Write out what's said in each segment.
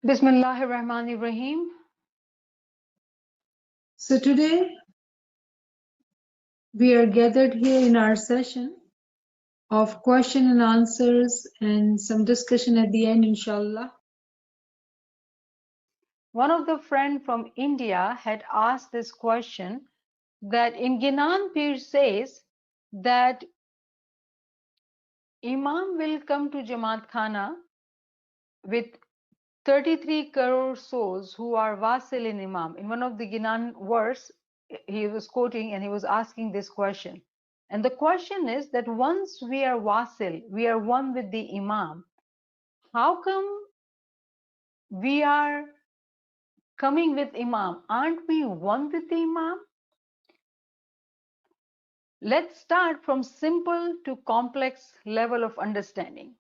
Bismillahirrahmanirrahim. So today we are gathered here in our session of question and answers and some discussion at the end, inshallah. One of the friend from India had asked this question that in Ginan Pir says that Imam will come to Jamaat Khana with 33 crore souls who are Wasil in Imam. In one of the Ginan verse, he was quoting and he was asking this question. And the question is that once we are Wasil, we are one with the Imam, how come we are coming with Imam? Aren't we one with the Imam? Let's start from simple to complex level of understanding.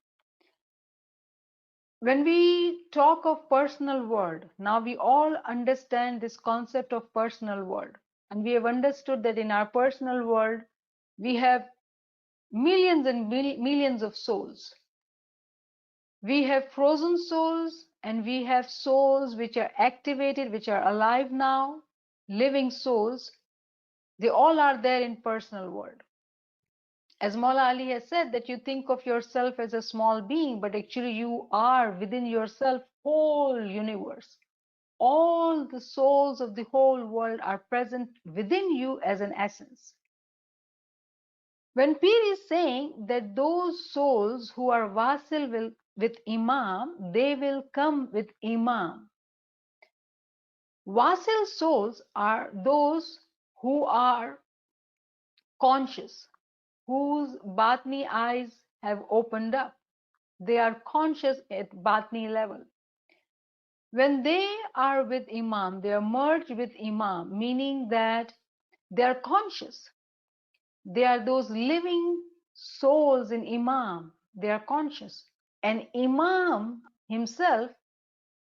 When we talk of personal world, now we all understand this concept of personal world. And we have understood that in our personal world, we have millions and millions of souls. We have frozen souls and we have souls which are activated, which are alive now, living souls. They all are there in personal world. As Maula Ali has said, that you think of yourself as a small being, but actually you are within yourself whole universe. All the souls of the whole world are present within you as an essence. When Pir is saying that those souls who are Wasil with Imam, they will come with Imam. Wasil souls are those who are conscious, whose Batni eyes have opened up. They are conscious at Batni level. When they are with Imam, they are merged with Imam, meaning that they are conscious. They are those living souls in Imam. They are conscious. And Imam himself,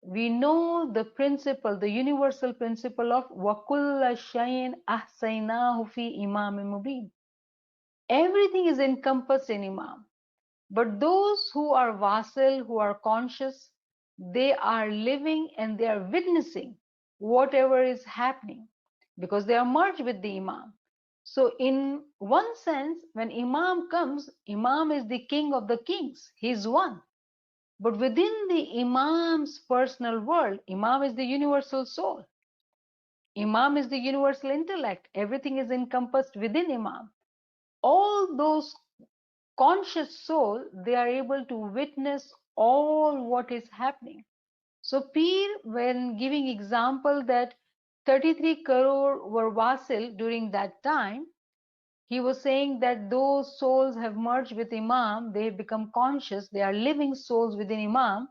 we know the principle, the universal principle of وَكُلَّ شَيْءٍ أَحْصَيْنَاهُ فِي إِمَامٍ مُبِينٍ. Everything is encompassed in Imam. But those who are Wasil, who are conscious, they are living and they are witnessing whatever is happening because they are merged with the Imam. So in one sense, when Imam comes, Imam is the king of the kings. He is one. But within the Imam's personal world, Imam is the universal soul. Imam is the universal intellect. Everything is encompassed within Imam. All those conscious soul, they are able to witness all what is happening. So Pir, when giving example that 33 crore were Wasil during that time, he was saying that those souls have merged with Imam, they have become conscious, they are living souls within Imam.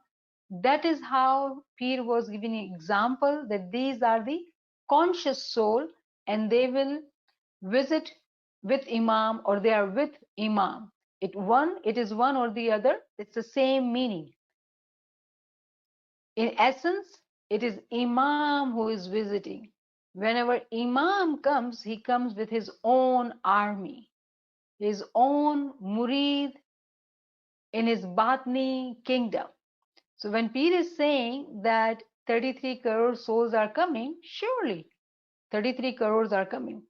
That is how Pir was giving an example that these are the conscious soul and they will visit with Imam or they are with Imam. It is one or the other, it's the same meaning. In essence, it is Imam who is visiting. Whenever Imam comes, he comes with his own army, his own murid in his Batni kingdom. So when Pir is saying that 33 crore souls are coming, surely 33 crores are coming.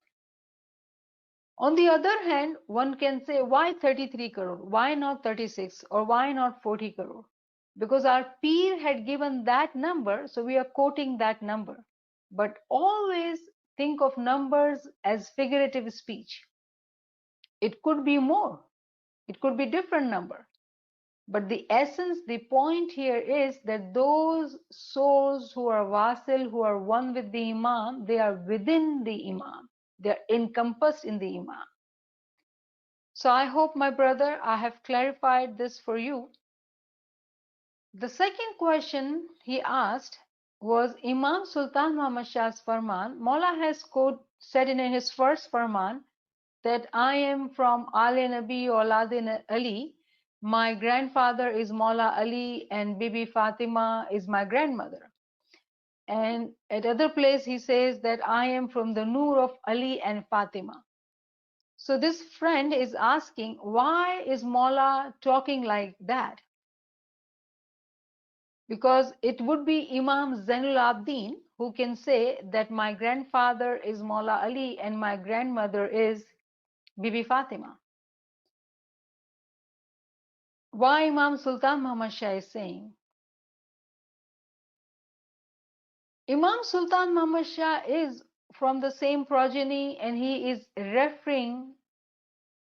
On the other hand, one can say, why 33 crore? Why not 36 or why not 40 crore? Because our Pir had given that number, so we are quoting that number. But always think of numbers as figurative speech. It could be more, it could be different number. But the essence, the point here is that those souls who are Wasil, who are one with the Imam, they are within the Imam. They are encompassed in the Imam. So I hope, my brother, I have clarified this for you. The second question he asked was Imam Sultan Muhammad Shah's Farman. Maula has said in his first Farman that I am from Ali Nabi Aulad Ali. My grandfather is Maula Ali and Bibi Fatima is my grandmother. And at other place he says that I am from the Noor of Ali and Fatima. So this friend is asking, why is Maula talking like that? because it would be Imam Zainul Abidin who can say that my grandfather is Maula Ali and my grandmother is Bibi Fatima. Why Imam Sultan Muhammad Shah is saying? Imam Sultan Muhammad Shah is from the same progeny and he is referring,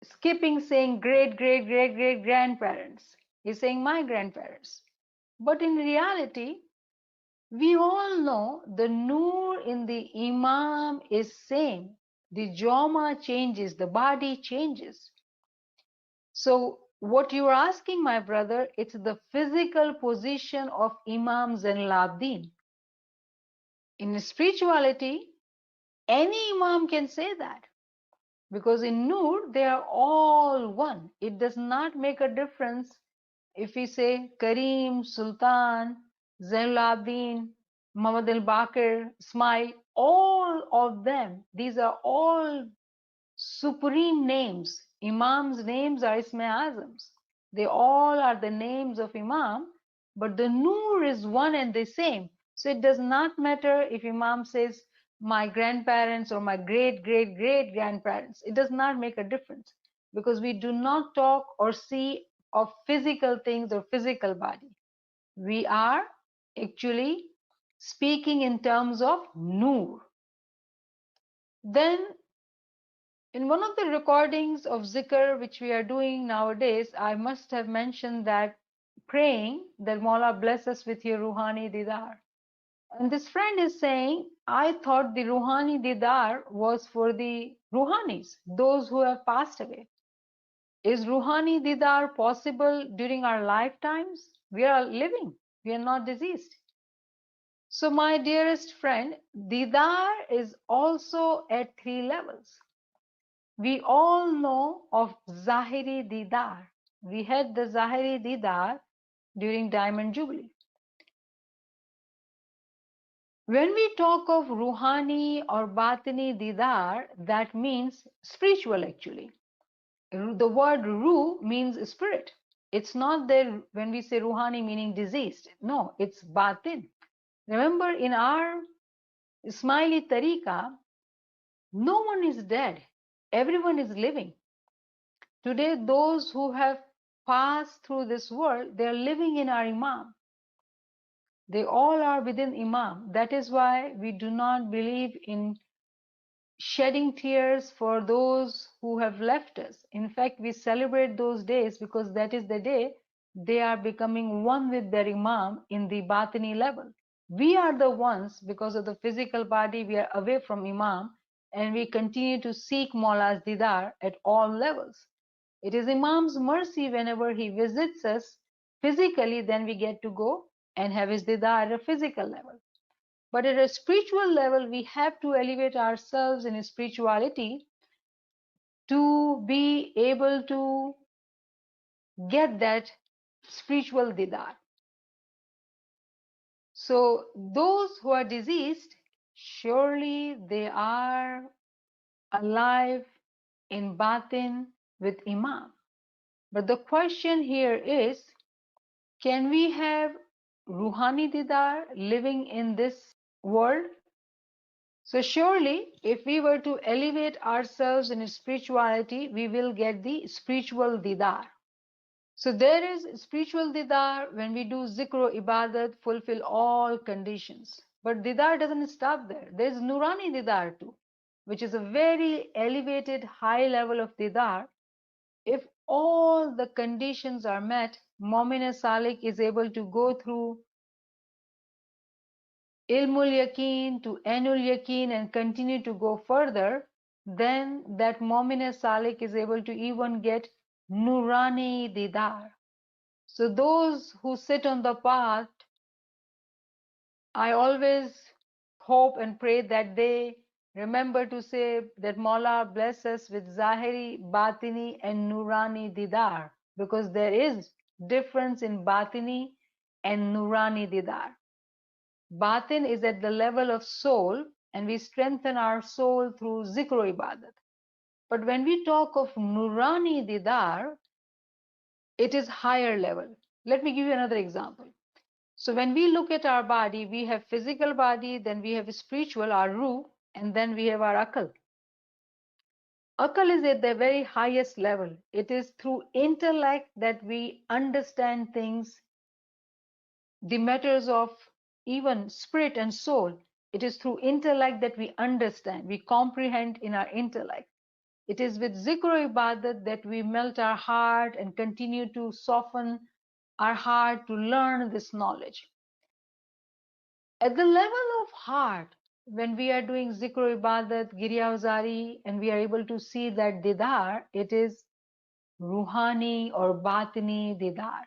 skipping saying great, great, great, great grandparents. He's saying my grandparents. But in reality, we all know the Noor in the Imam is same. The Joma changes, the body changes. So what you are asking, my brother, it's the physical position of Imam Zainul Abidin. In spirituality, any Imam can say that. Because in Noor, they are all one. It does not make a difference if we say Kareem, Sultan, Zainul Abidin, Muhammad al-Baqir, Ismail, all of them, these are all supreme names. Imams' names are Ismail Azams. They all are the names of Imam, but the Noor is one and the same. So it does not matter if Imam says my grandparents or my great great great grandparents. It does not make a difference because we do not talk or see of physical things or physical body. We are actually speaking in terms of Noor. Then in one of the recordings of zikr which we are doing nowadays, I must have mentioned that praying that Mawla bless us with your Ruhani Didar. And this friend is saying, I thought the Ruhani Didar was for the Ruhanis, those who have passed away. Is Ruhani Didar possible during our lifetimes? We are living, we are not deceased. So my dearest friend, Didar is also at 3 levels. We all know of Zahiri Didar. We had the Zahiri Didar during Diamond Jubilee. When we talk of Ruhani or Batini Didar, that means spiritual actually. The word Ruh means spirit. It's not there when we say Ruhani meaning diseased. No, it's Batin. Remember in our Ismaili Tariqa, no one is dead. Everyone is living. Today, those who have passed through this world, they are living in our Imam. They all are within Imam. That is why we do not believe in shedding tears for those who have left us. In fact, we celebrate those days because that is the day they are becoming one with their Imam in the Batini level. We are the ones, because of the physical body, we are away from Imam and we continue to seek Maula's Didar at all levels. It is Imam's mercy whenever he visits us physically, then we get to go and have his Didar at a physical level. But at a spiritual level, we have to elevate ourselves in spirituality to be able to get that spiritual Didar. So those who are deceased, surely they are alive in Batin with Imam. But the question here is, can we have Ruhani Didar living in this world? So surely, if we were to elevate ourselves in spirituality, we will get the spiritual Didar. So there is spiritual Didar when we do Zikr Ibadat, fulfill all conditions. But Didar doesn't stop there. There's Nurani Didar too, which is a very elevated high level of Didar. If all the conditions are met, Mu'min Salik is able to go through Ilmul Yaqeen to Ainul Yaqeen and continue to go further, then that Mu'min Salik is able to even get Nurani Didar. So those who sit on the path, I always hope and pray that they remember to say that Maula bless us with Zahiri, Batini and Nurani Didar, because there is difference in Batini and Nurani Didar. Batin is at the level of soul and we strengthen our soul through Zikr Ibadat. But when we talk of Nurani Didar, it is higher level. Let me give you another example. So when we look at our body, we have physical body, then we have spiritual, our ruh, and then we have our akal. Akal is at the very highest level. It is through intellect that we understand things, the matters of even spirit and soul. It is through intellect that we understand, we comprehend in our intellect. It is with zikr ibadat that we melt our heart and continue to soften our heart to learn this knowledge. At the level of heart, when we are doing zikr ibadat, girya and we are able to see that didar, it is ruhani or batini didar.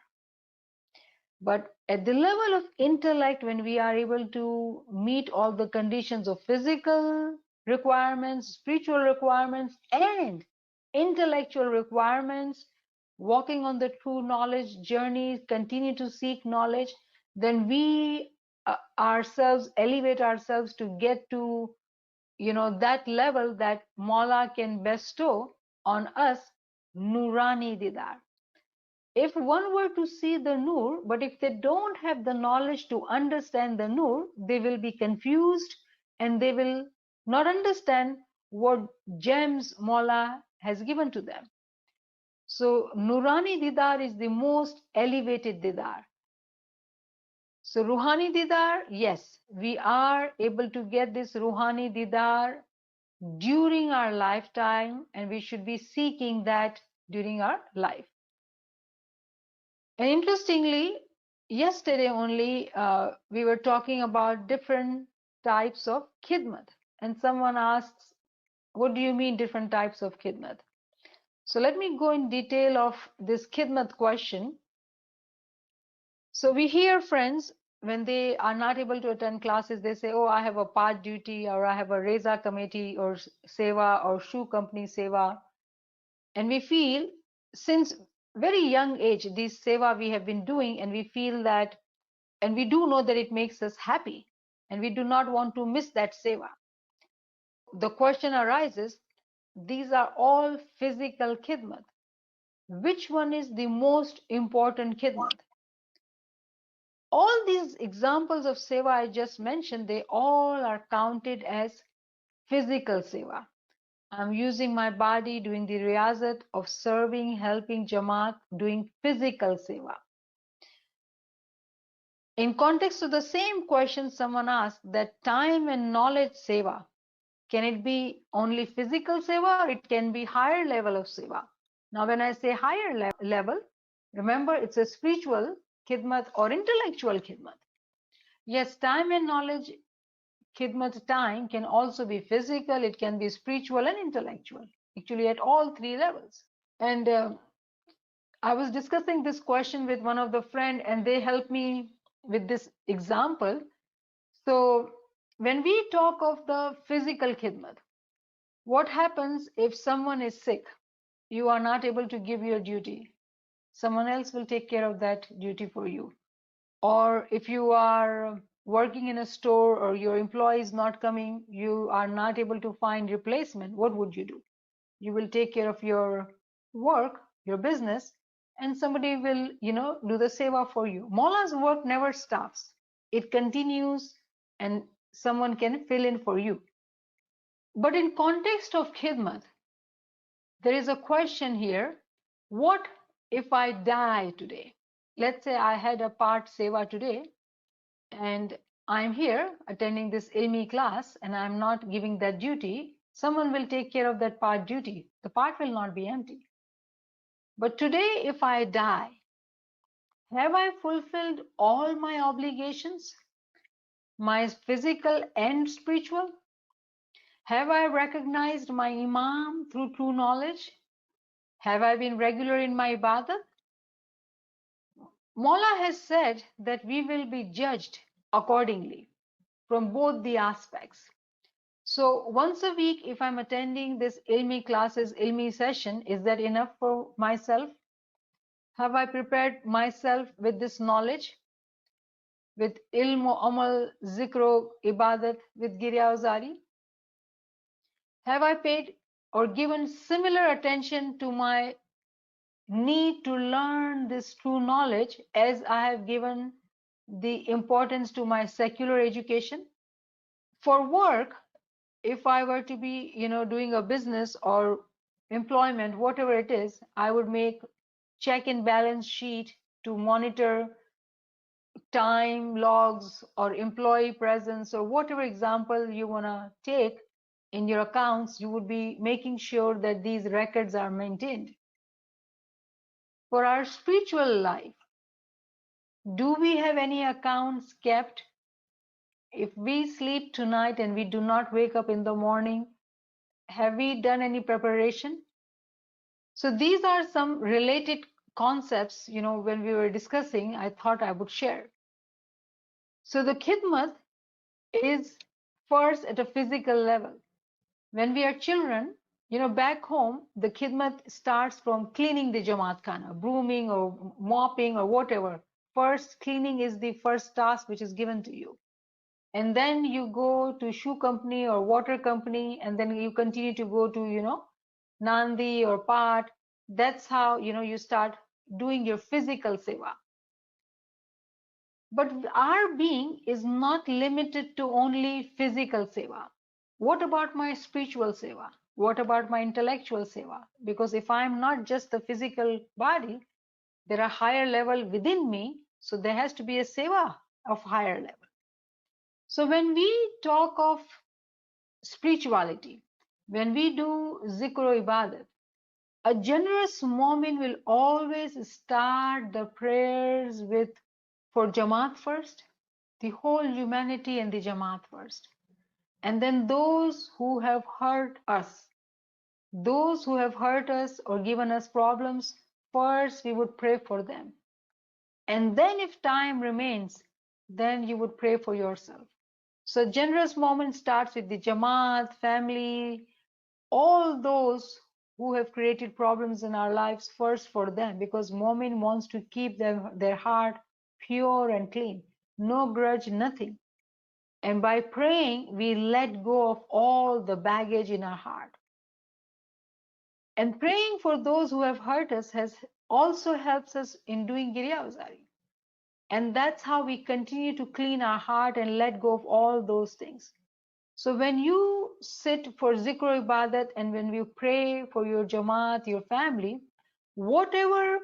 But at the level of intellect, when we are able to meet all the conditions of physical requirements, spiritual requirements, and intellectual requirements, walking on the true knowledge journey, continue to seek knowledge, then we ourselves elevate ourselves to get to that level that Mawla can bestow on us Nurani Didar. If one were to see the Nur, but if they don't have the knowledge to understand the Nur, they will be confused and they will not understand what gems Mawla has given to them. So Nurani Didar is the most elevated Didar. So Ruhani Didar, yes, we are able to get this Ruhani Didar during our lifetime, and we should be seeking that during our life. And interestingly, yesterday only we were talking about different types of khidmat, and someone asks, what do you mean different types of khidmat? So let me go in detail of this khidmat question. So we hear friends when they are not able to attend classes, they say, oh, I have a part duty, or I have a reza committee or seva or shoe company seva. And we feel since very young age, this seva we have been doing, and we feel that, and we do know that it makes us happy, and we do not want to miss that seva. The question arises, these are all physical khidmat. Which one is the most important khidmat? All these examples of seva I just mentioned, they all are counted as physical seva. I'm using my body, doing the riyazat of serving, helping Jamaat, doing physical seva. In context to the same question, someone asked that time and knowledge seva, can it be only physical seva or it can be higher level of seva? Now, when I say higher level, remember it's a spiritual khidmat or intellectual khidmat. Yes, time and knowledge khidmat time can also be physical, it can be spiritual and intellectual, actually at all three levels. And I was discussing this question with one of the friend and they helped me with this example. So when we talk of the physical khidmat, what happens if someone is sick? You are not able to give your duty. Someone else will take care of that duty for you. Or if you are working in a store or your employee is not coming, you are not able to find replacement, what would you do? You will take care of your work, your business, and somebody will, do the seva for you. Mawla's work never stops. It continues and someone can fill in for you. But in context of khidmat, there is a question here. What if I die today? Let's say I had a part seva today and I'm here attending this ilmi class and I'm not giving that duty. Someone will take care of that part duty. The part will not be empty. But today, if I die, have I fulfilled all my obligations, my physical and spiritual? Have I recognized my Imam through true knowledge? Have I been regular in my ibadah? Mawla has said that we will be judged accordingly from both the aspects. So once a week, if I'm attending this ilmi classes, ilmi session, is that enough for myself? Have I prepared myself with this knowledge? With ilm, amal, zikro, ibadat, with giryazari? Have I paid or given similar attention to my need to learn this true knowledge as I have given the importance to my secular education. For work, if I were to be, doing a business or employment, whatever it is, I would make check and balance sheet to monitor time logs or employee presence or whatever example you want to take in your accounts. You would be making sure that these records are maintained. For our spiritual life, do we have any accounts kept? If we sleep tonight and we do not wake up in the morning, have we done any preparation? So these are some related concepts, when we were discussing, I thought I would share. So the khidmat is first at a physical level. When we are children, back home, the khidmat starts from cleaning the Jamaat Khana, brooming or mopping or whatever. First, cleaning is the first task which is given to you. And then you go to shoe company or water company, and then you continue to go to, Nandi or Pat. That's how, you start doing your physical seva. But our being is not limited to only physical seva. What about my spiritual seva? What about my intellectual seva? Because if I'm not just the physical body, there are higher level within me, so there has to be a seva of higher level. So when we talk of spirituality, when we do zikr ibadat, a generous moment will always start the prayers with for Jamaat first, the whole humanity and the Jamaat first. And then those who have hurt us, or given us problems, first we would pray for them. And then if time remains, then you would pray for yourself. So generous moment starts with the Jamaat, family, all those who have created problems in our lives, first for them, because Momin wants to keep their heart pure and clean, no grudge, nothing. And by praying, we let go of all the baggage in our heart. And praying for those who have hurt us has also helps us in doing Girya Uzari. And that's how we continue to clean our heart and let go of all those things. So when you sit for zikr ibadat and when you pray for your jamaat, your family, whatever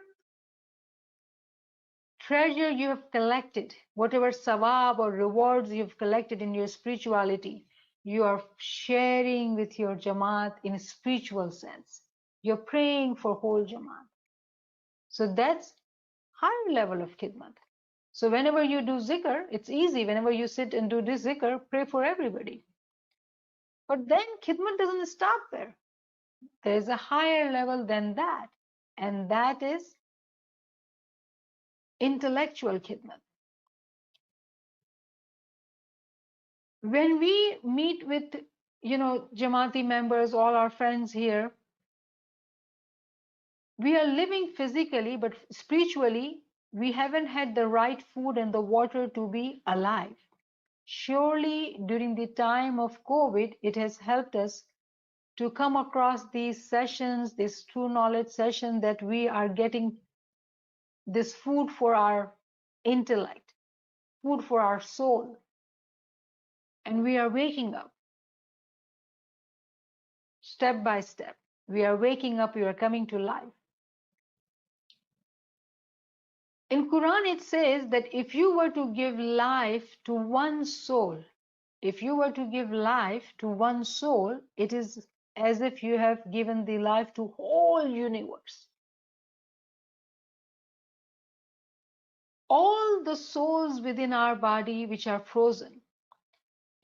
treasure you have collected, whatever sawab or rewards you have collected in your spirituality, you are sharing with your jamaat in a spiritual sense. You're praying for whole jamaat. So that's higher level of khidmat. So whenever you do zikr, it's easy. Whenever you sit and do this zikr, pray for everybody. But then khidmat doesn't stop there. There is a higher level than that, and that is intellectual khidmat. When we meet with, Jamaati members, all our friends here, we are living physically, but spiritually, we haven't had the right food and the water to be alive. Surely, during the time of COVID, it has helped us to come across these sessions, this true knowledge session, that we are getting this food for our intellect, food for our soul, and we are waking up step by step. We are waking up, we are coming to life. In Quran it says that if you were to give life to one soul, if you were to give life to one soul, it is as if you have given the life to whole universe. All the souls within our body which are frozen,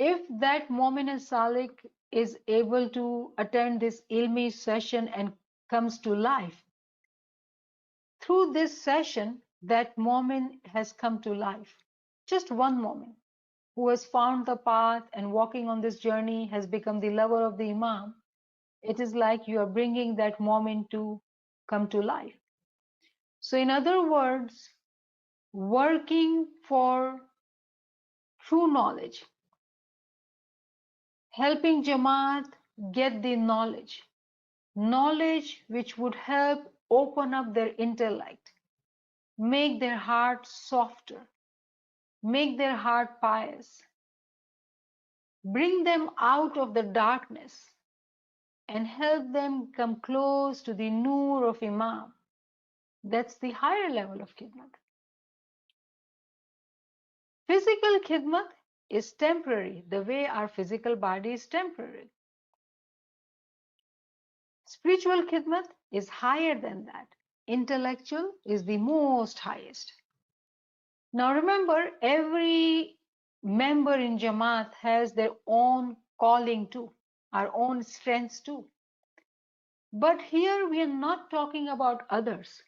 if that Momin and Salik is able to attend this ilmi session and comes to life, through this session, that Momin has come to life. Just one Momin who has found the path and walking on this journey has become the lover of the Imam. It is like you are bringing that Momin to come to life. So in other words, working for true knowledge, helping Jamaat get the knowledge which would help open up their intellect, make their heart softer, make their heart pious, bring them out of the darkness, and help them come close to the Noor of Imam. That's the higher level of khidmat. Physical khidmat is temporary, the way our physical body is temporary. Spiritual khidmat is higher than that. Intellectual is the most highest. Now remember, every member in Jamaat has their own calling too, our own strengths too. But here we are not talking about others.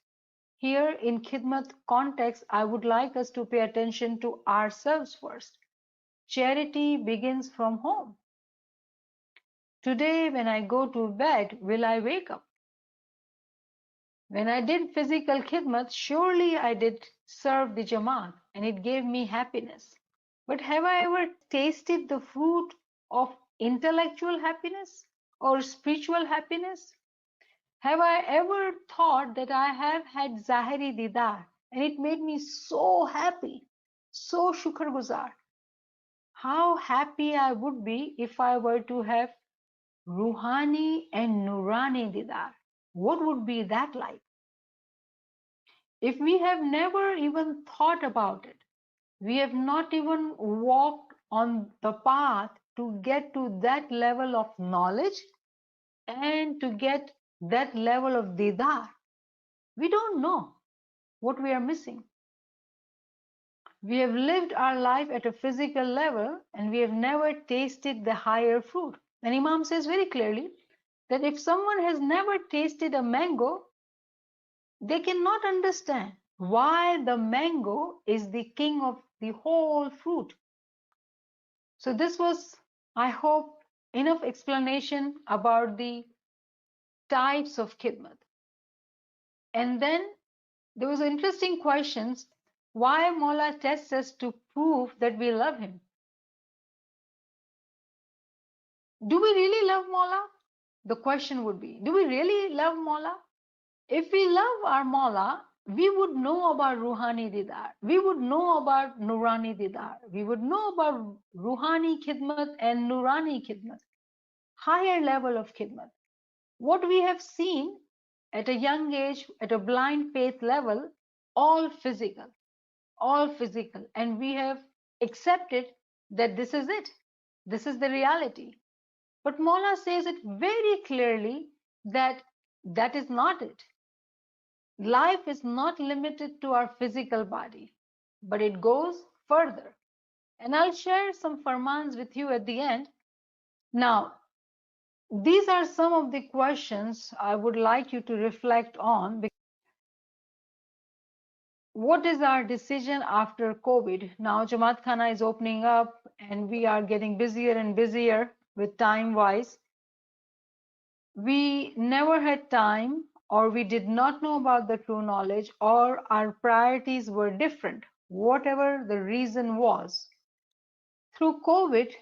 Here in Khidmat context, I would like us to pay attention to ourselves first. Charity begins from home. Today, when I go to bed, will I wake up? When I did physical khidmat, surely I did serve the Jamaat and it gave me happiness. But have I ever tasted the fruit of intellectual happiness or spiritual happiness? Have I ever thought that I have had Zahiri Didar and it made me so happy, so shukrguzar? How happy I would be if I were to have Ruhani and Nurani Didar. What would be that like? If we have never even thought about it, we have not even walked on the path to get to that level of knowledge and to get that level of didar, we don't know what we are missing. We have lived our life at a physical level and we have never tasted the higher fruit. And Imam says very clearly that if someone has never tasted a mango, they cannot understand why the mango is the king of the whole fruit. So this was, I hope, enough explanation about the types of khidmat. And then there was interesting questions why Mola tests us to prove that we love him. Do we really love Mola? The question would be, do we really love Mola? If we love our Mola, we would know about Ruhani Didar. We would know about Nurani Didar. We would know about Ruhani Khidmat and Nurani Khidmat. Higher level of Khidmat. What we have seen at a young age, at a blind faith level, all physical, and we have accepted that this is it. This is the reality. But Mola says it very clearly that that is not it. Life is not limited to our physical body, but it goes further. And I'll share some farmans with you at the end. Now, these are some of the questions I would like you to reflect on. What is our decision after COVID? Now, Jamaat Khana is opening up and we are getting busier and busier with time-wise. We never had time, or we did not know about the true knowledge, or our priorities were different, whatever the reason was. Through COVID,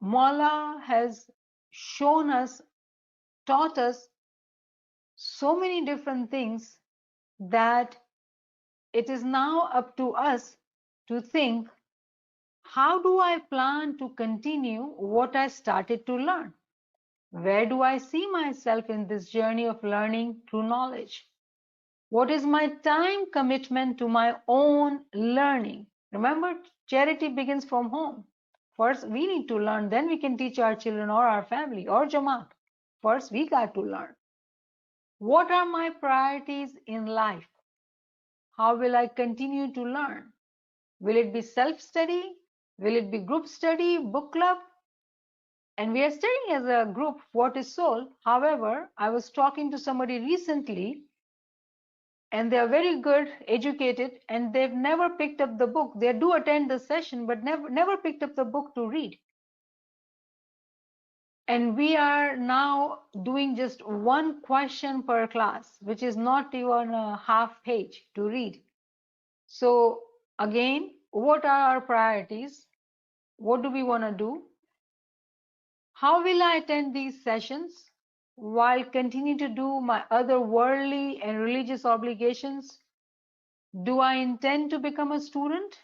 Mawla has shown us, taught us so many different things that it is now up to us to think, how do I plan to continue what I started to learn? Where do I see myself in this journey of learning through knowledge? What is my time commitment to my own learning? Remember, charity begins from home. First, we need to learn, then we can teach our children or our family or Jamaat. First, we got to learn. What are my priorities in life? How will I continue to learn? Will it be self-study? Will it be group study, book club? And we are studying as a group what is soul. However, I was talking to somebody recently and they are very good, educated, and they've never picked up the book. They do attend the session, but never picked up the book to read. And we are now doing just one question per class, which is not even a half page to read. So again, what are our priorities? What do we want to do? How will I attend these sessions while continue to do my other worldly and religious obligations? Do I intend to become a student?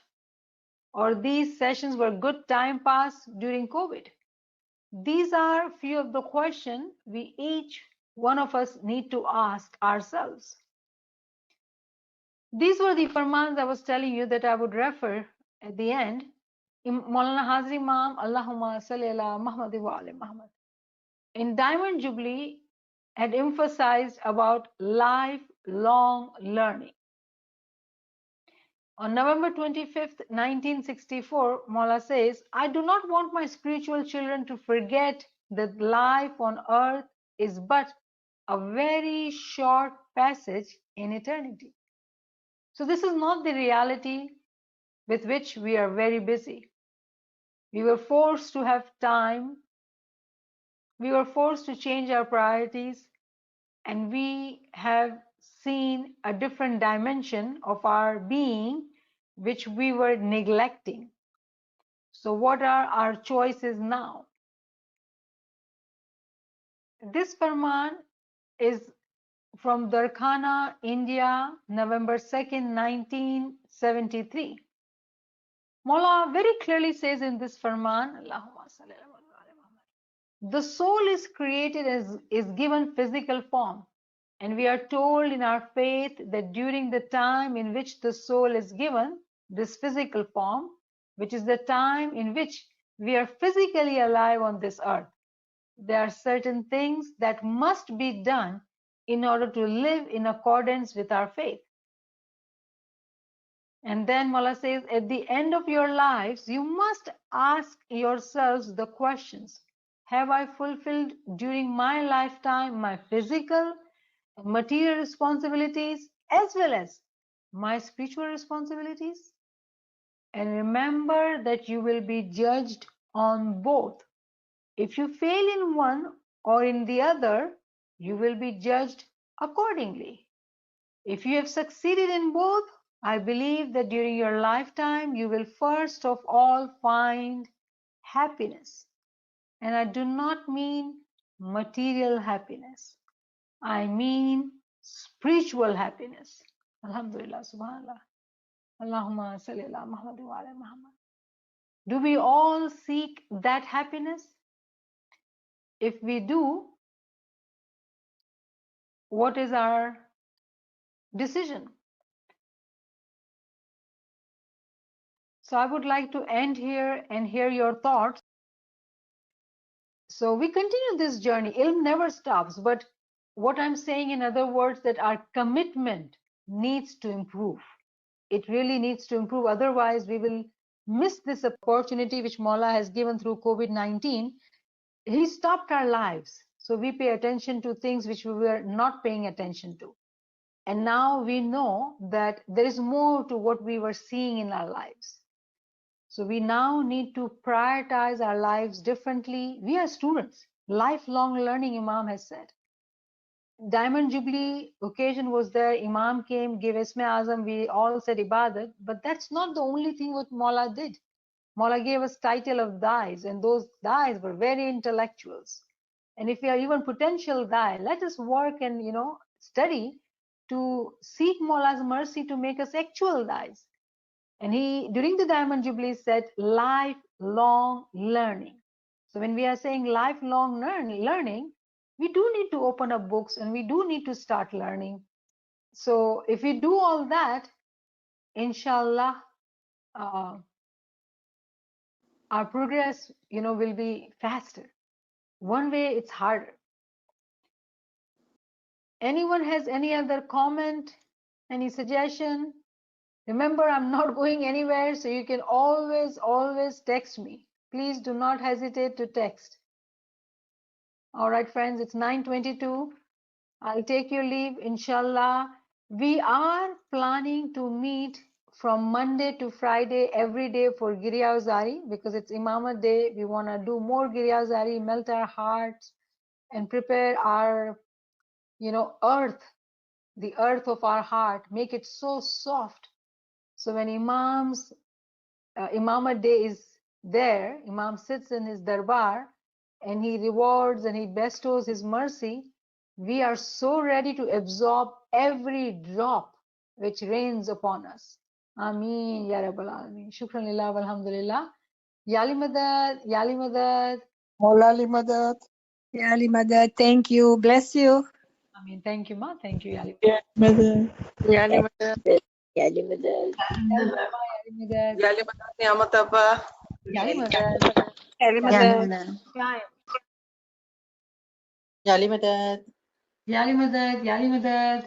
or these sessions were good time pass during COVID? These are few of the questions we each one of us need to ask ourselves. These were the farmans I was telling you that I would refer at the end. Maulana Hazri Imam, Allahumma salli ala Muhammad wa ali Muhammad. In Diamond Jubilee, had emphasized about lifelong learning. On November 25th, 1964, Maula says, I do not want my spiritual children to forget that life on earth is but a very short passage in eternity. So this is not the reality with which we are very busy. We were forced to have time. We were forced to change our priorities, and we have seen a different dimension of our being which we were neglecting. So what are our choices now? This Farman is from Darkhana, India, November 2nd, 1973. Mullah very clearly says in this Farman, Allahumma salli ala Muhammad, the soul is created as is given physical form. And we are told in our faith that during the time in which the soul is given this physical form, which is the time in which we are physically alive on this earth, there are certain things that must be done in order to live in accordance with our faith. And then Mullah says, at the end of your lives, you must ask yourselves the questions. Have I fulfilled during my lifetime my physical, material responsibilities as well as my spiritual responsibilities? And remember that you will be judged on both. If you fail in one or in the other, you will be judged accordingly. If you have succeeded in both, I believe that during your lifetime you will first of all find happiness. And I do not mean material happiness. I mean spiritual happiness. Alhamdulillah, subhanallah. Allahumma salli ala Muhammad wa ala Muhammad. Do we all seek that happiness? If we do, what is our decision? So I would like to end here and hear your thoughts. So we continue this journey. Ilm never stops, but what I'm saying in other words, that our commitment needs to improve. It really needs to improve. Otherwise, we will miss this opportunity which Maula has given through COVID-19. He stopped our lives. So we pay attention to things which we were not paying attention to. And now we know that there is more to what we were seeing in our lives. So we now need to prioritize our lives differently. We are students. Lifelong learning, Imam has said. Diamond Jubilee occasion was there. Imam came, gave Isme Azam. We all said Ibadat. But that's not the only thing what Maula did. Maula gave us title of Dais, and those Dais were very intellectuals. And if we are even potential Dai, let us work and study to seek Maula's mercy to make us actual Dais. And he, during the Diamond Jubilee, said lifelong learning. So when we are saying lifelong learning, we do need to open up books and we do need to start learning. So if we do all that, inshallah, our progress, will be faster. One way it's harder. Anyone has any other comment, any suggestion? Remember, I'm not going anywhere, so you can always text me. Please do not hesitate to text. All right, friends, it's 9:22. I'll take your leave, inshallah. We are planning to meet from Monday to Friday every day for Giriya Uzari because it's Imamat Day. We want to do more Giriya Uzari, melt our hearts, and prepare our, earth, the earth of our heart, make it so soft. So when Imamat Day is there, Imam sits in his darbar and he rewards and he bestows his mercy. We are so ready to absorb every drop which rains upon us. Ameen, Ya Rabbal Alameen. Shukran lillah walhamdulillah. Yali Madad, Yali Madad. Maulali Madad. Yali Madad, thank you. Bless you. Ameen. Thank you, Ma. Thank you, Yali. Yeah, Madad. Yali Madad. Yali Madad. Yali Madad. Yali Madad Niamat Abba. Yali Madad. Yali Madad. Time. Yali Madad. Yali Madad, Yali Madad.